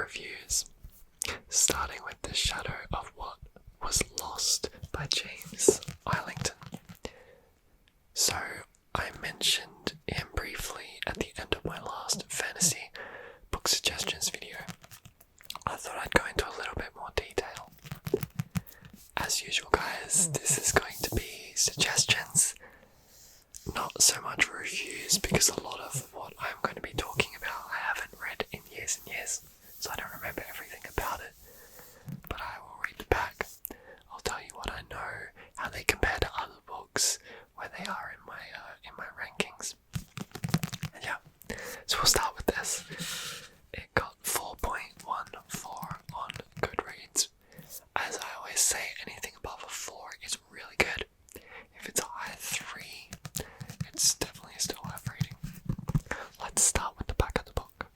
reviews, starting with The Shadow of What Was Lost by James Islington. So, I mentioned him briefly at the end of my last fantasy book suggestions video. I thought I'd go into a little bit more detail. As usual, guys, this is going to be suggestions, not so much reviews, because a lot of what I'm going to be talking about I haven't read in years and years, so I don't remember everything about it. But I will read the back. I'll tell you what I know, how they compare to other books, where they are in my rankings. And yeah, so we'll start with this. It got 4.14 on Goodreads. As I always say, anything above a 4 is really good. If it's a high 3, it's definitely still worth reading. Let's start with the back of the book.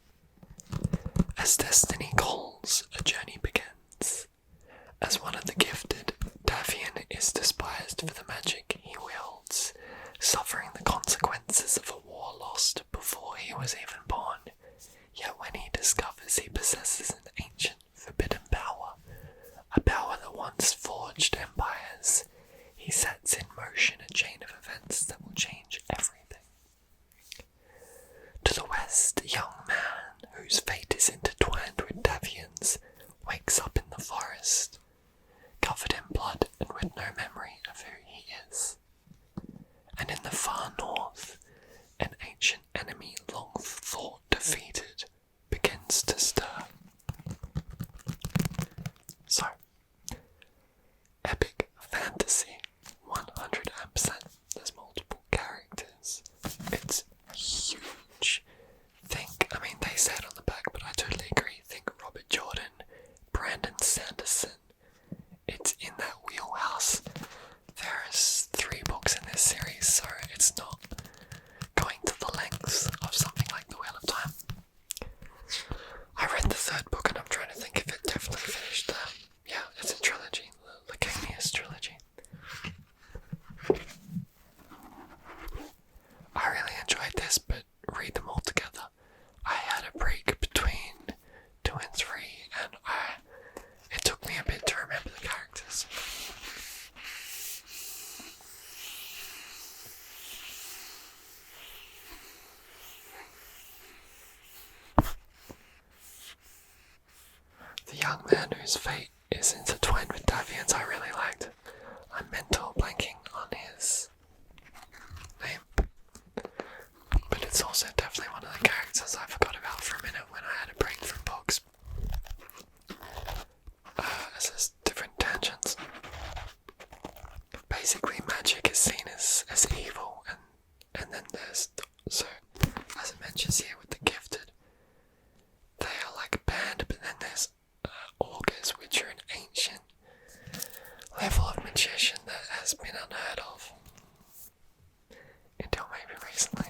As destiny calls, a journey begins. As one of the gifted, Davian is despised for the magic he wields, suffering the consequences of a war lost before he was even born. Yet when he discovers he possesses an ancient, forbidden power, a power that once forged empires, he sets in motion a chain of events that will change everything. To the west, a young man, whose fate is intertwined with Davian's, wakes up in the forest, covered in blood and with no memory of who he is. And in the far north, an ancient enemy long thought defeated begins to stir. So, epic fantasy, 100%. There's multiple characters. It's huge. They said on the back, but I totally agree. Think Robert Jordan, Brandon Sanderson. It's in that wheelhouse. There's 3 books in this series, so it's not going to the lengths of something like The Wheel of Time. I read the 3rd book and I'm trying to think if it definitely finished there. Yeah, it's a trilogy, the Lacanius trilogy. I really enjoyed this, but read them all together. I had a break between 2 and 3, and it took me a bit to remember the characters. The young man whose fate is intertwined with Davian's I really liked. I'm mental blanking on his name. But it's also definitely one of the characters I forgot about for a minute when I had a break from books. As there's different tangents. Basically, magic is seen as evil, and then there's, so, as it mentions here with the gifted, they are like a band, but then there's augurs, which are an ancient level of magician that has been unheard of until maybe recently.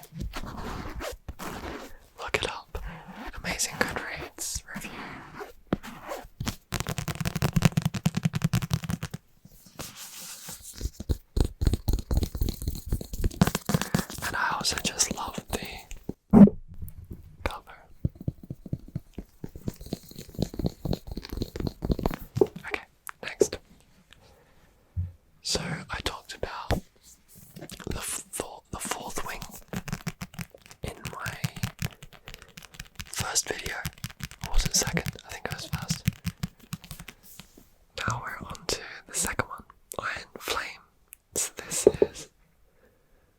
Look it up. Amazing Goodreads review. And I also just love the cover. Okay, next. So I talked about the 4th wing in my first video. Or was it second? I think it was first. Now we're on to the second one, Iron Flame. So this is...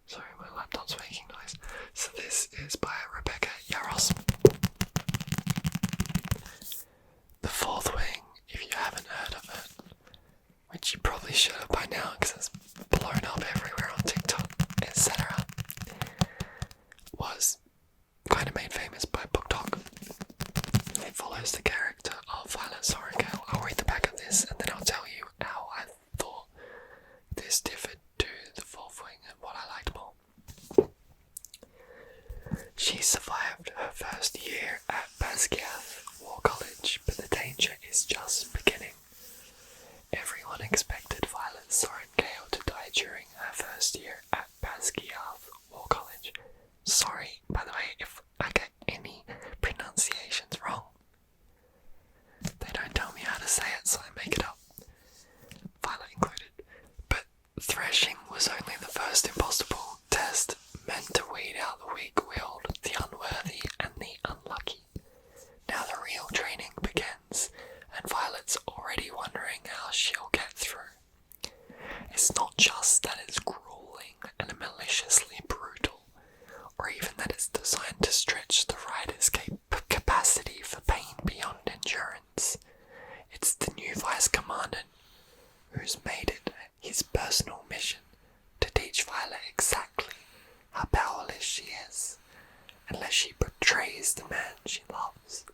Sorry, my laptop's making noise. So this is by Rebecca Yarros. The 4th wing, if you haven't heard of it, which you probably should have by now because it's blown up everywhere on TikTok, etc., was kind of made famous by BookTok. It follows the character of Violet Sorrengail. I'll read the back of this and then I'll tell you how I thought this differed to the 4th wing and what I liked more. She survived her first year at Basgiath War College, but the danger is just beginning. Everyone expected Violet Sorrengail to die during her first year at Basgiath War College. Sorry, by the way, if I get any pronunciations wrong. endurance. It's the new Vice Commander who's made it his personal mission to teach Violet exactly how powerless she is, unless she betrays the man she loves.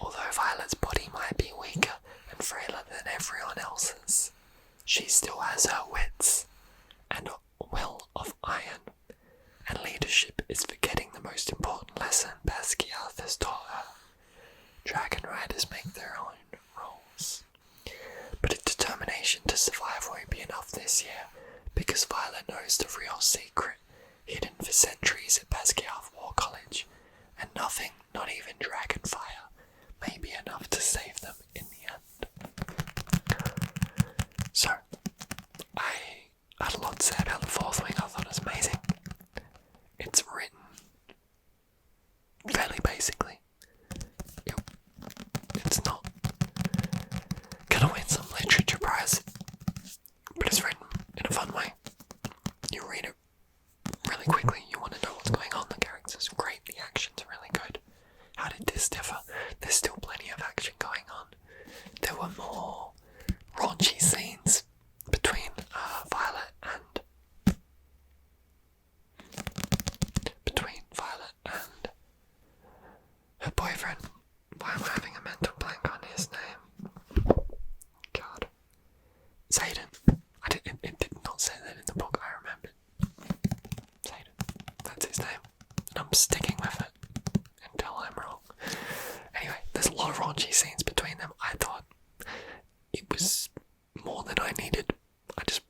Although Violet's body might be weaker and frailer than everyone else's, she still has her wits and a will of iron, and leadership is forgetting the most important lesson Basquiat has taught her. Dragon riders make their own rules. But a determination to survive won't be enough this year, because Violet knows the real secret hidden for centuries at Basquiat War College, and nothing, not even dragonfire, may be enough to save them in the end. So, I had a lot to say about the fourth wing. I thought it was amazing. It's written fairly basically. It's not gonna win some literature prize, but it's written in a fun way. You read it really quickly, you want to know what's going on, the characters are great, the action's really good. How did this differ? There's still plenty of action going on. There were more raunchy scenes between Violet and her boyfriend. Why am I having a mental blank on his name? God. Zayden. It did not say that in the book, I remembered. Zayden. That's his name. And I'm sticking with it until I'm wrong. Anyway, there's a lot of raunchy scenes between them. I thought it was more than I needed. I just,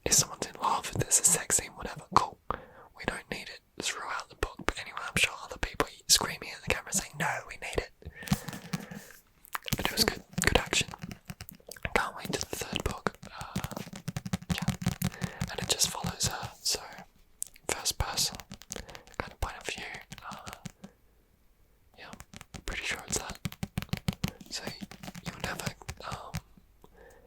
if someone's in love, if there's a sex scene, whatever, cool. We don't need it throughout the book. But anyway, I'm sure other people screaming at the camera saying, no, we need it. But it was good action. I can't wait to the third book. And it just follows her, so first person kind of point of view. Pretty sure it's that. So you'll never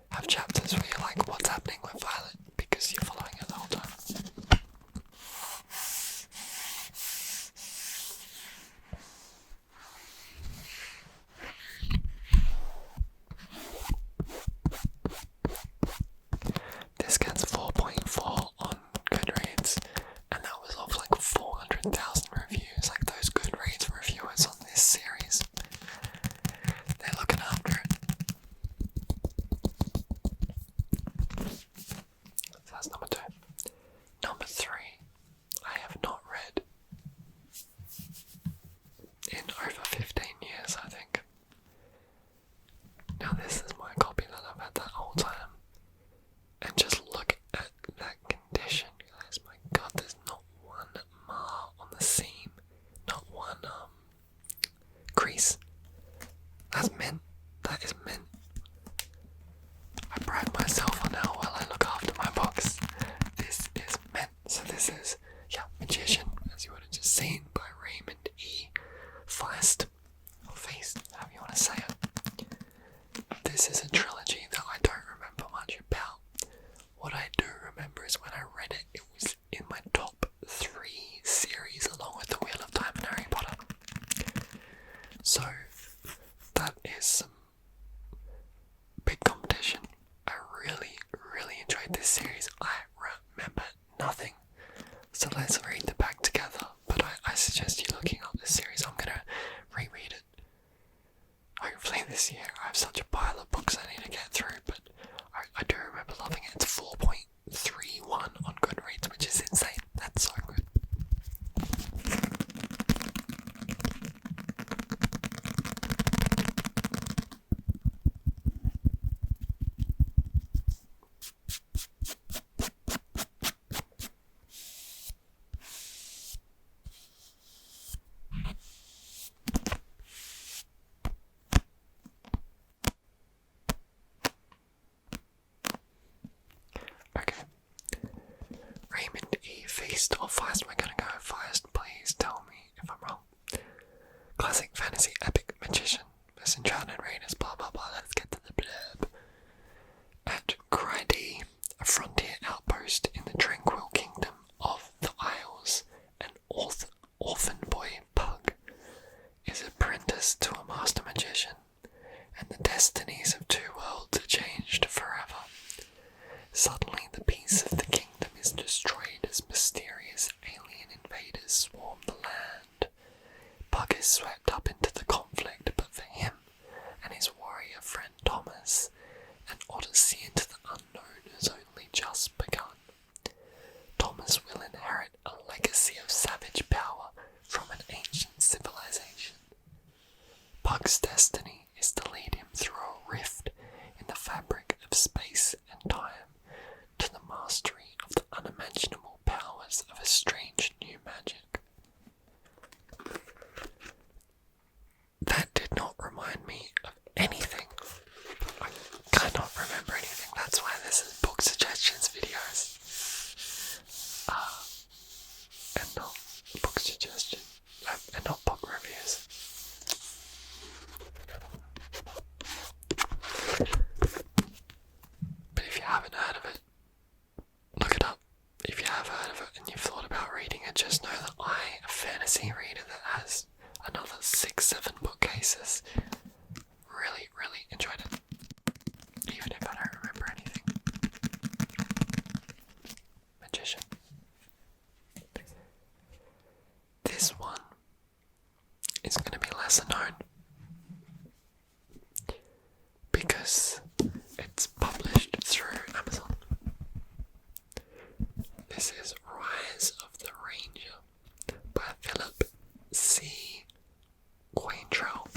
have chapters where you're like, what's happening with Violet? Because you're following her the whole time. This gets 4.4 on Goodreads, and that was off 400,000 reviews. Those Goodreads reviewers on this series, they're looking after it. So that's number 2. Number 3, I have not read in over 15 years, I think. Now this is my copy that I've had that whole time. And just look at that condition, guys. My God, there's not one mark on the seam. Not one crease. That's mint. That is mint. I pride myself on how well I look after my books. This is mint. So this is, Magician, as you would have just seen, by Raymond E. Feist. Or Feist, however you want to say it. This is a trilogy that I don't remember much about. What I do remember is when I read it, it was in my top 3 series, along with The Wheel of Time and Harry Potter. So, that is some big competition. I really, really enjoyed this series. I remember nothing. So let's read the back together. But I suggest you looking up this series. I'm going to reread it. Hopefully this year. I have such a pile of books I need to get through, but I do remember loving it. It's 4.31 on Goodreads, which is insane. That's so good. Okay. Raymond E. Feast or Feist? We're gonna go Feist. Please tell me if I'm wrong. Classic fantasy epic magician. This enchanted readers, blah blah blah. Let's get to the blurb. At Cryde, a frontier outpost in the tranquil kingdom of the Isles, an orphan boy, Pug, is apprenticed Bug's destiny is to lead him through a rift in the fabric of space and time to the mastery of the unimaginable powers of a strange new magic. That did not remind me of anything. I cannot remember anything. That's why this is book suggestions videos. And not book suggestions. And not book reviews. But if you haven't heard of it, look it up. If you have heard of it and you've thought about reading it, just know that I, a fantasy reader that has another 6-7 bookcases, really enjoyed it. Even if I don't remember anything. Magician. This one is going to be lesser known because it's published through Amazon. This is Rise of the Ranger by Philip C. Quaintrell.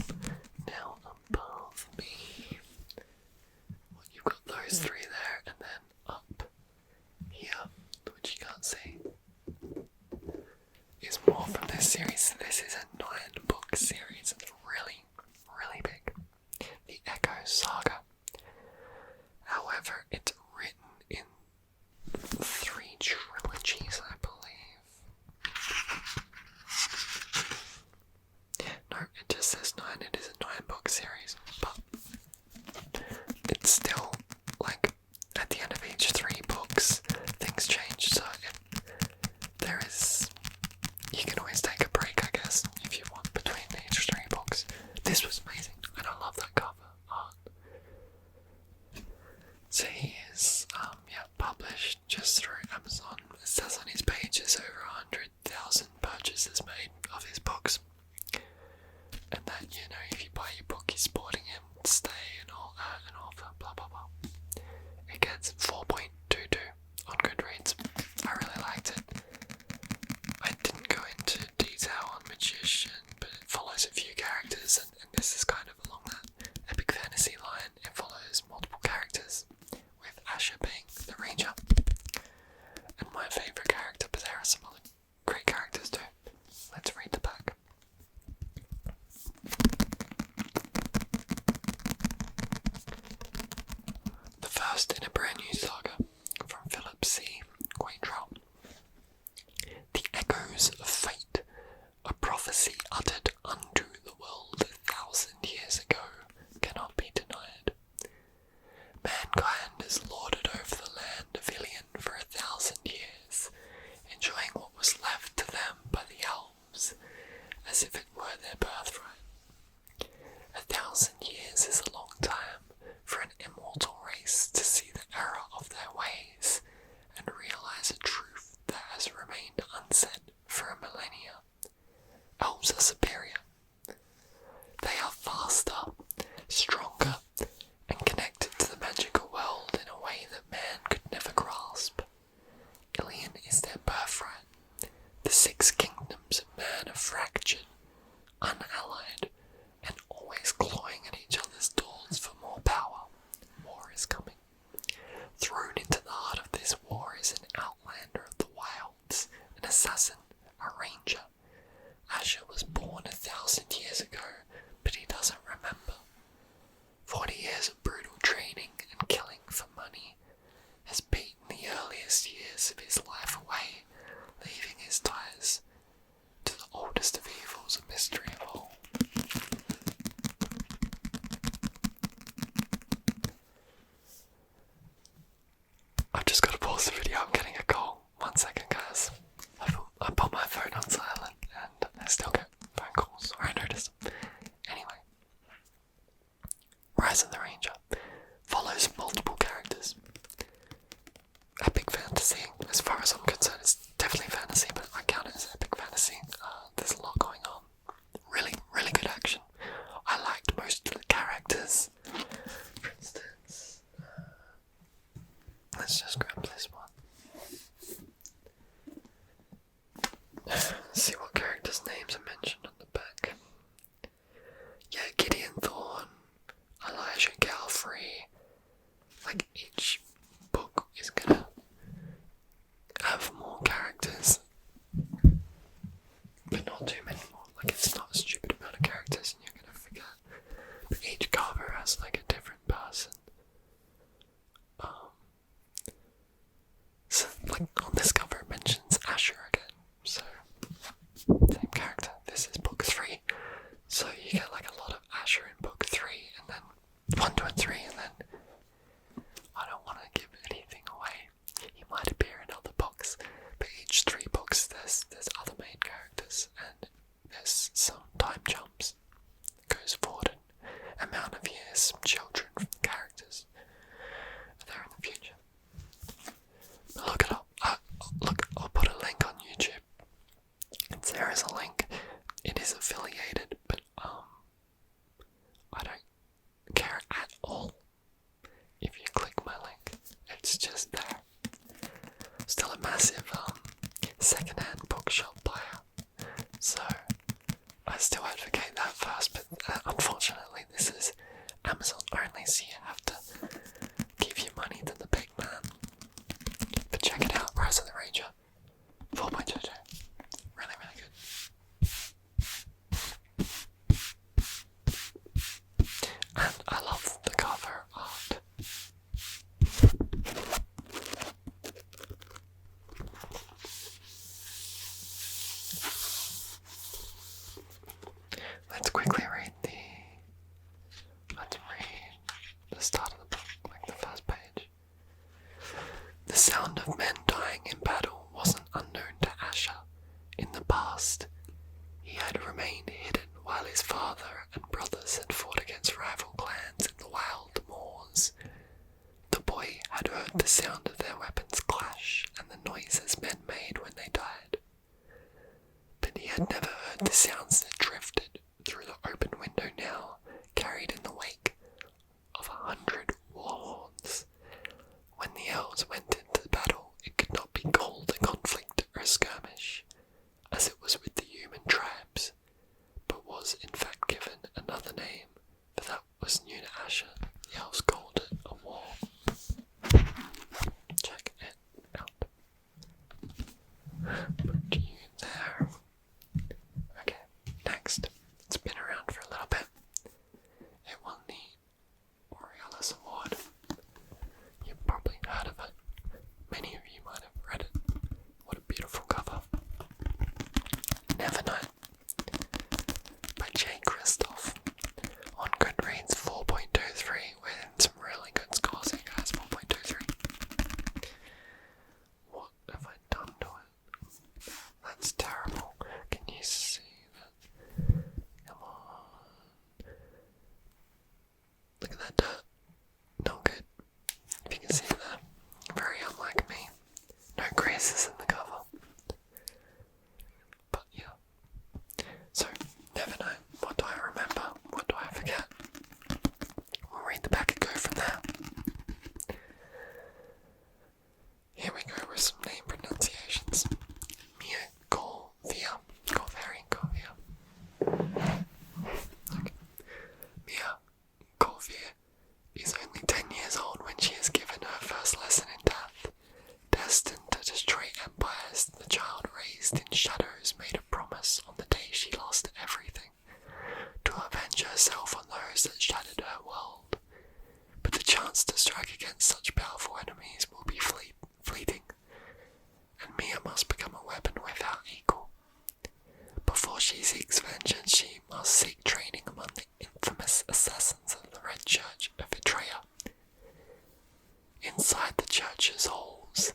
Now above me, well, you've got those three there, and then up here, which you can't see, is more from this series. This is a 9-book series. It's really big. The Echo Saga. However, it's written in 3 trilogies, I believe. No, it just says 9. It is a 9-book series, but it's still, like, at the end of each 3 books, things change, so there is, you can always take a break, I guess, if you want, between each 3 books. This was amazing, and I love that cover art. So he is, published just through Amazon. It says on his pages over 100,000 purchases made of his books. And that, if you buy your book, you're supporting him, stay and all that, and all that, blah blah blah. It gets 4.22 on Goodreads. I really liked it. I didn't go into detail on Magician, but it follows a few characters, and this is kind of along that epic fantasy line. It follows multiple characters, with Asher being the ranger, and my favourite character, but there are some other great characters too. Let's read the back. The first in a brand new saga from Philip C. Quaintrell. The echoes of fate, a prophecy uttered unto the world 1,000 years ago, cannot be denied. Mankind has lorded over the land of Ilion for 1,000 years, enjoying what was left to them by the elves, as if it were their birthright. 1,000 years is a long time for an immortal race to see the error of their ways and realize a truth that has remained unsaid for a millennia. Elves are superior. They are faster, stronger, and connected to the magical world in a way that man could never grasp. Ilion is their birthright. The 6 kingdoms of man are fractured, unallied, and always clawing at each other's doors for more power. War is coming. Thrown into the heart of this war is an outlander of the wilds, an assassin, a ranger. Asher was born 1,000 years ago, but he doesn't remember. 40 years of brutal training and killing for money has beaten the earliest years of his life away, leaving his ties to the oldest of evils, a mystery of all. I've just got to pause the video, I'm getting a call. 1 second, guys. I put my phone on silent and I still get phone calls, or I notice them. Anyway, Rise of the Ranger follows multiple characters. Epic fantasy, as far as I'm concerned, it's definitely fantasy, but I count it as epic fantasy. There's a lot going on. Really good action. I liked most of the characters. For instance, let's just grab this one. See what characters' names are mentioned on the back. Yeah, Gideon some children from the characters there in the future. But look it up. Look, I'll put a link on YouTube. There is a link. It is affiliated, but I don't care at all if you click my link. It's just there. Still a massive second-hand bookshop buyer. So I still advocate that first, but unfortunately this is Amazon only, so you have to give your money to the big man. But check it out, Rise of the Ranger 4.22. Really, really good. And I love the cover art. Let's quickly read the start of the book, like the first page. The sound of men dying in battle wasn't unknown to Asher. In the past, he had remained hidden while his father and brothers had fought against rival clans in the wild moors. The boy had heard the sound of their weapons clash and the noises men made when they died. But he had never heard the sounds that drifted through the open window now, carried in the wake of 100 war horns. When the elves went into battle, it could not be called a conflict or a skirmish, as it was with the human tribes, but was in fact given another name, for that was new to Asher. The elves called it a war. Check it out. Put you there. Okay, next. It's been around for a little bit. It won the Aurealis Award. You've probably heard of it. Many of you might have read it. What a beautiful cover. Nevernight by J. Christoph on Goodreads 4.23, with some really good scores here, guys. 4.23. What have I done to it? That's terrible. Can you see that? Come on. Look at that dirt. Not good. If you can see that. Very unlike me. No graces in the cover. But yeah. So, never know. What do I remember? What do I forget? We'll read the back and go from there. Here we go with some name pronunciations. Mia Corvia. Okay. Mia Corvia is only 10 years old when she is given her first lesson in death. Destined to destroy empires, the child raised in shadows made a promise on the day she lost everything, to avenge herself on those that shattered her world. But the chance to strike against such powerful enemies will be fleeting, and Mia must become a weapon without equal. Before she seeks vengeance, she must seek training among the infamous assassins of the Red Church of Betrayer. Inside the church's halls,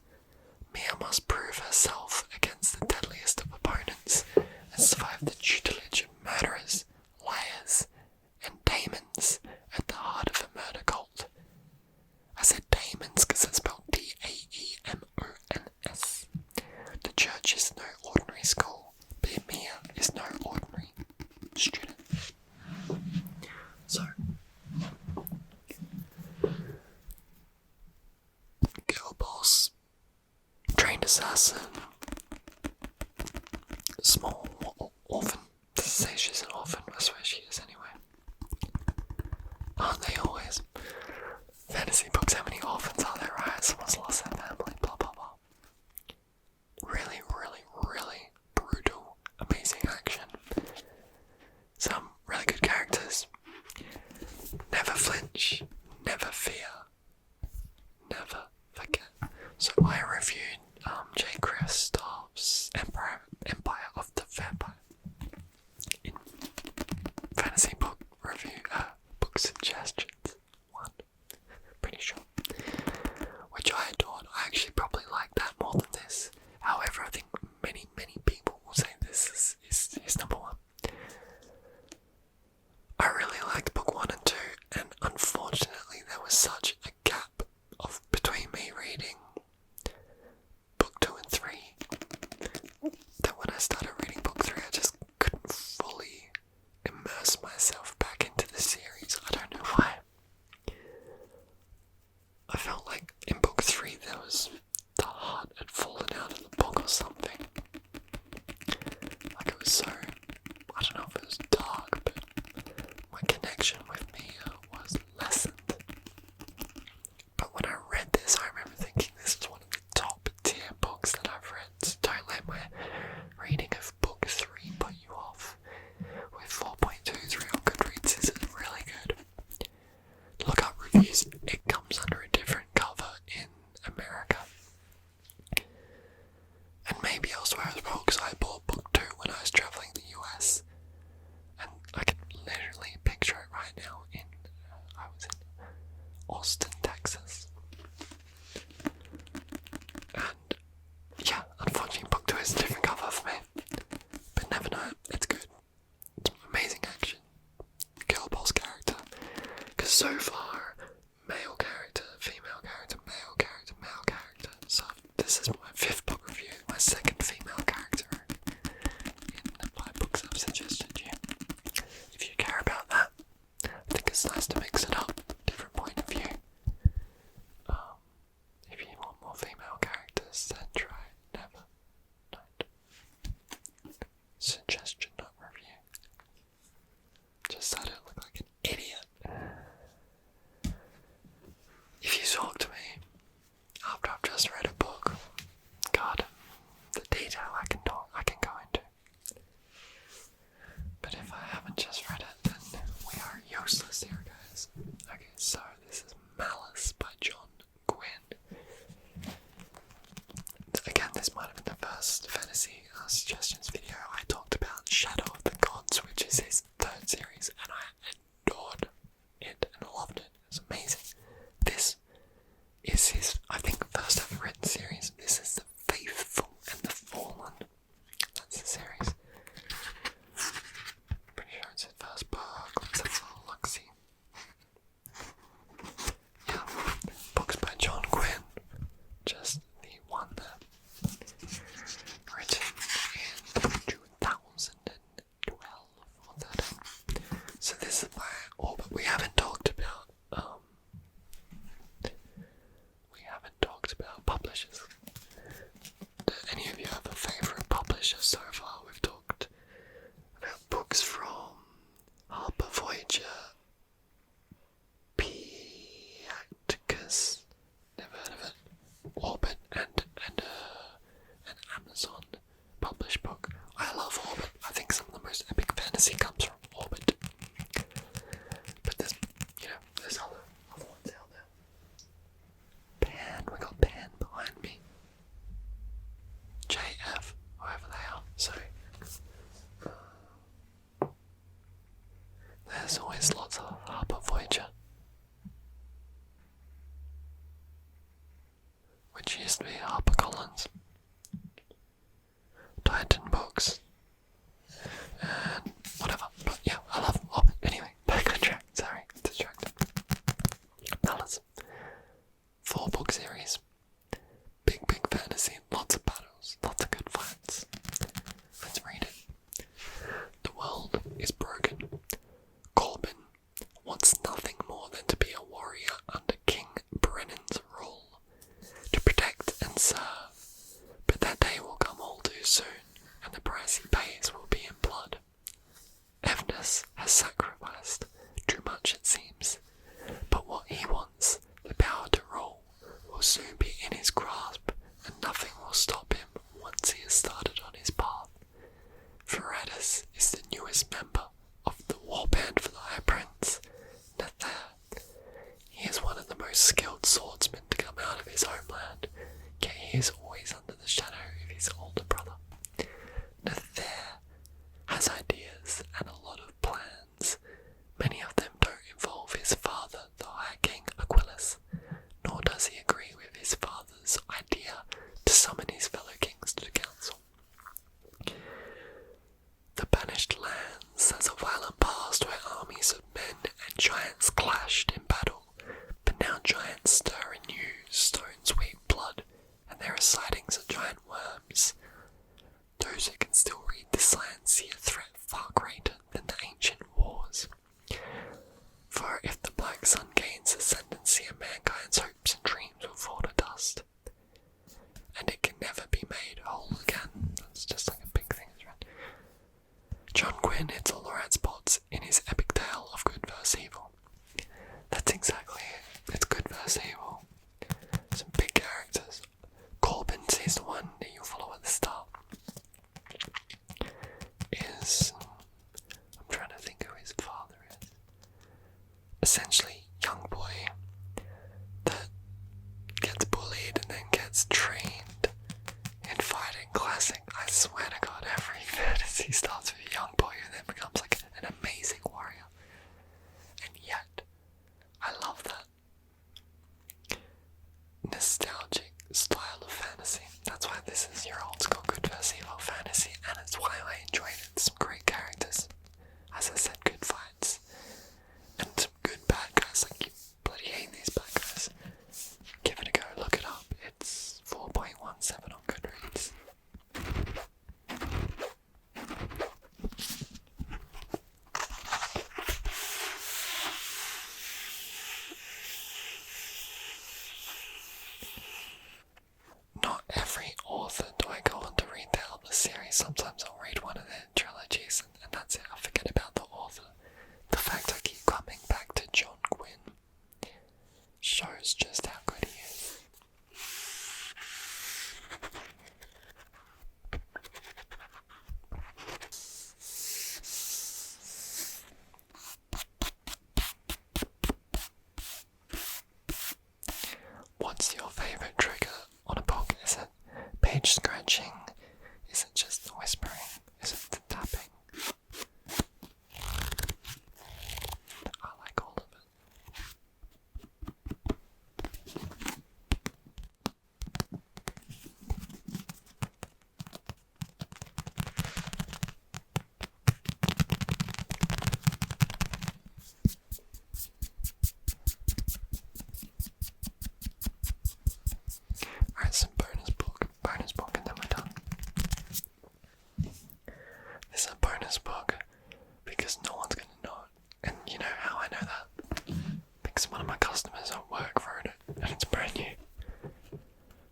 Mia must prove herself against the deadliest of opponents and survive the tutelage of murderers, liars, and daemons at the heart of a murder cult. I said daemons because it's spelled D-A-E-M-O-N-S. The church is no ordinary school, but Mia is no ordinary student. So, girl boss, trained assassin, small orphan. Does it say she's an orphan? I swear she is anyway. Aren't they always? Fantasy books, how many orphans are there, right? Someone's lost their family, blah blah blah. Really, really, really brutal, amazing action. Some really good characters. Never flinch, never fear, never forget. So I reviewed J. Chris so far, male character, female character, male character, male character. So this is my 5th book review, my 2nd female character in the 5 books I've suggested you. If you care about that, I think it's nice to mix it up, different point of view. If you want more female characters, then try Never Night. Suggestion, not review. Just so I don't look like an idiot. If you talk to me after I've just read a book, God, the detail I can go into. But if I haven't just read it, then we are useless here, guys. Okay, so this is Malice by John Gwynne. Again, this might have been the first fantasy suggestions video. I talked about Shadow of the Gods, which is his 3rd series, and I adored it and loved it. It's amazing. This is his, I think, first ever written series. This is The Faithful and the Fallen. That's the series. Pretty sure it's his first book. Let's have a look-see. Yeah, books by John Gwynne. Just the one that written in 2012 or 13. So this is my orbit. We haven't talked about publishers. Do any of you have a favourite publisher so far? We've talked about books from Harper Voyager, Pt.3, never heard of it, Orbit, and an Amazon published book. I love Orbit. I think some of the most epic fantasy comes from Orbit. But there's other ones out there. Pan, we got Pan behind me. JF, whoever they are. So there's always lots of Harper Voyager, which used to be HarperCollins, Titan Books, and whatever. But yeah, I love Orbit. Anyway, back on track. Sorry, distracted. Malice. 4-book series. Big fantasy. Lots of battles. Lots of good fights. Let's read it. The world is broken. Corbin wants nothing more than to be a warrior under King Brennan's rule, to protect and serve. But that day will come all too soon, and the price he pays will be in blood. Evnus has sacrificed too much, it seems, but what he wants, the power to rule, will soon be in his grasp, and nothing will stop him once he has started on his path. Veratus is the newest member of the warband for the High Prince, Nether. He is one of the most skilled swordsmen to come out of his homeland, yet he is always under the shadow of his older brother. Nether has ideas and a lot of plans. Many of them don't involve his father, the High King Aquilus, nor does he agree with his father's idea to summon his fellow kings to the council. The Banished Lands has a violent past where armies of men and giants clashed in battle, but now giants stir anew, stones weep blood, and there are sightings of giant worms. Those who can still read this land see a threat far greater than the ancient wars. For if the Black Sun gains ascendancy, mankind's hopes and dreams will fall to dust, and it can never be made whole again. That's just like a big thing. John Gwynne hits all the right spots in his epic tale of good versus evil. That's exactly it. It's good versus evil. Some big characters. Corbin is the one that you follow at the start. I'm trying to think who his father is. Essentially, young boy that gets bullied and then gets trained in fighting. Classic. I swear to God, every fantasy starts with a young boy who then becomes like an amazing warrior. And yet, I love that nostalgic style of fantasy. That's why this is your old school good versus evil fantasy, and it's why I enjoyed it. Some great characters, as I said, good fights, and some good bad guys. What's your favourite trigger on a book? Is it page scratching? Is it just the whispering? Is it the tapping? I like all of it. Alright, some bonus book, and then we're done. This is a bonus book because no one's gonna know it. And you know how I know that? Because one of my customers at work wrote it, and it's brand new.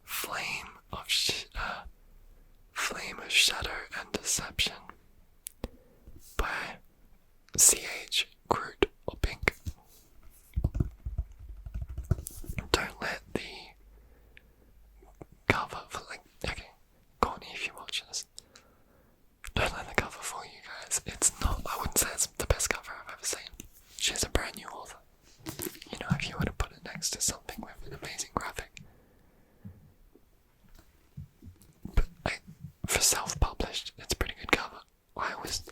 Flame of Shadow and Deception by C.H. Groot or Pink. Don't let the cover okay, Courtney, if you watch this, don't let the cover fool you guys. It's not, I wouldn't say it's the best cover I've ever seen. She's a brand new author. You know, if you were to put it next to something with an amazing graphic. But for self-published, it's a pretty good cover. I was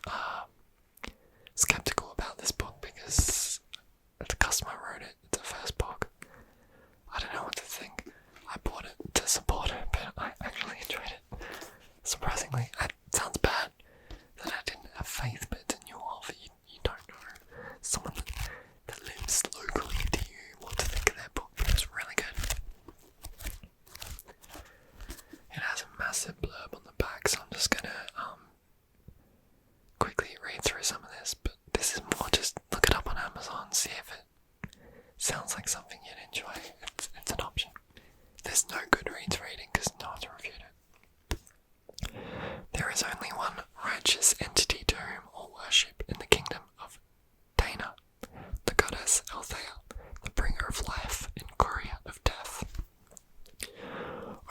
skeptical about this book because the customer wrote it. It's a first book. I don't know what to think. I bought it to support it, but I actually enjoyed it. Surprisingly, it sounds bad that I didn't have faith, but it's a new author. You don't know someone that lives locally to you what to think of their book, but it's really good. It has a massive blurb on the back, so I'm just gonna quickly read through some of this, but this is more just look it up on Amazon, see if it sounds like something you'd enjoy. It's an option. There's no Goodreads rating because no one's reviewed it. There is only one righteous entity to whom all worship in the kingdom of Dana, the goddess Althea, the bringer of life and courier of death.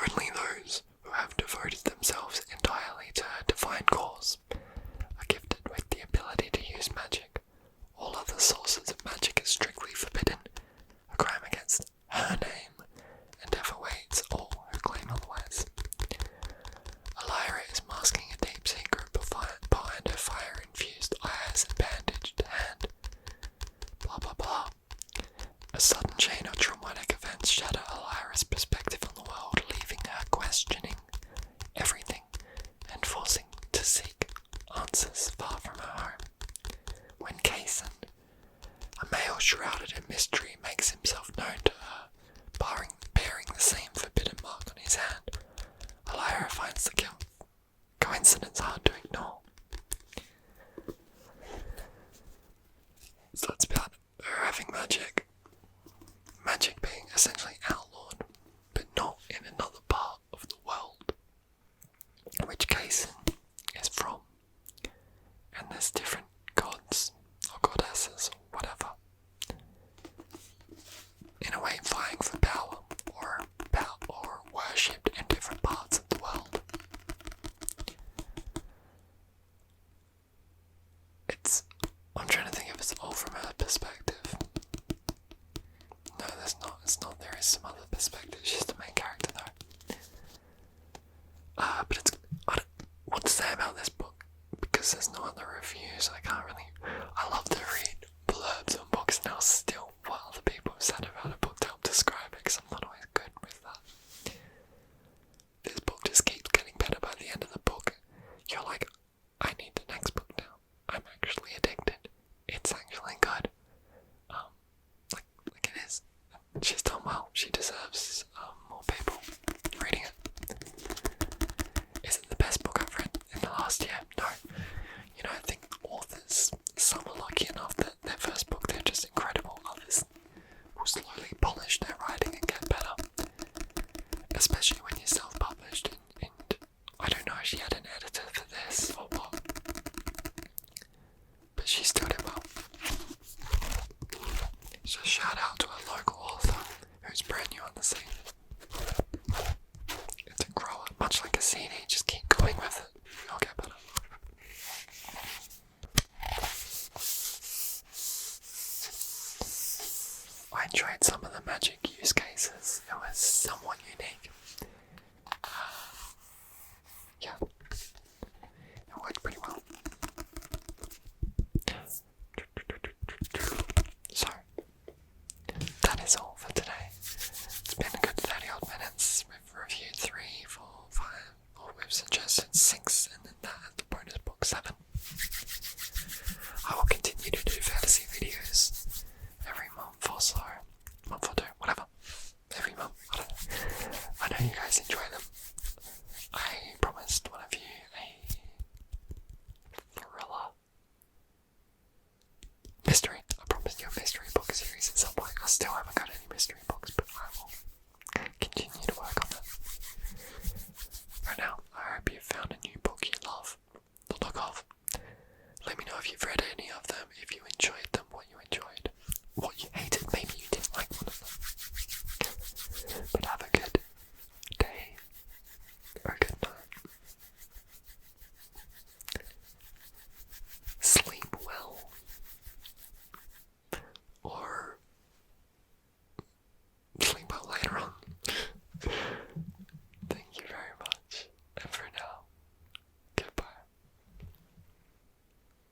Only those who have devoted themselves entirely to her divine cause are gifted with the ability to use magic. All other sources of magic is strictly forbidden, a crime against her name, and ever waits all who claim otherwise. Lyra is masking a deep secret behind her fire-infused eyes and bandaged hand. Blah blah blah. A sudden chain of traumatic events shatter Lyra's perspective on the world, leaving her questioning everything and forcing to seek answers far from her home. When Kaysen, a male shrouded in mystery, makes himself known to her, bearing the same forbidden mark on his hand, Lyra finds the coincidence hard to ignore. So it's about her having magic. Magic being essentially outlawed, but not in another part of the world, which Kaysen is from. And there's different gods or goddesses or whatever, in a way vying for power or worshipped in different parts of the world. I'm trying to think if it's all from her perspective. No, there's not. It's not. There is some other perspective. She's the main character though. But I don't what to say about this book because there's no other reviews. I love to read blurbs on books now still what other people have said about a book to help describe it because I'm not always good with that. This book just keeps getting better by the end of the book. You're like, I need the next book now. I'm actually addicted. It's actually good. Like it is. She's done well. She deserves more people reading it. Is it the best book I've read in the last year? No. You know, I think authors, some are lucky enough that their first book, they're just incredible I enjoyed some of the magic use cases. It was somewhat unique. Yeah,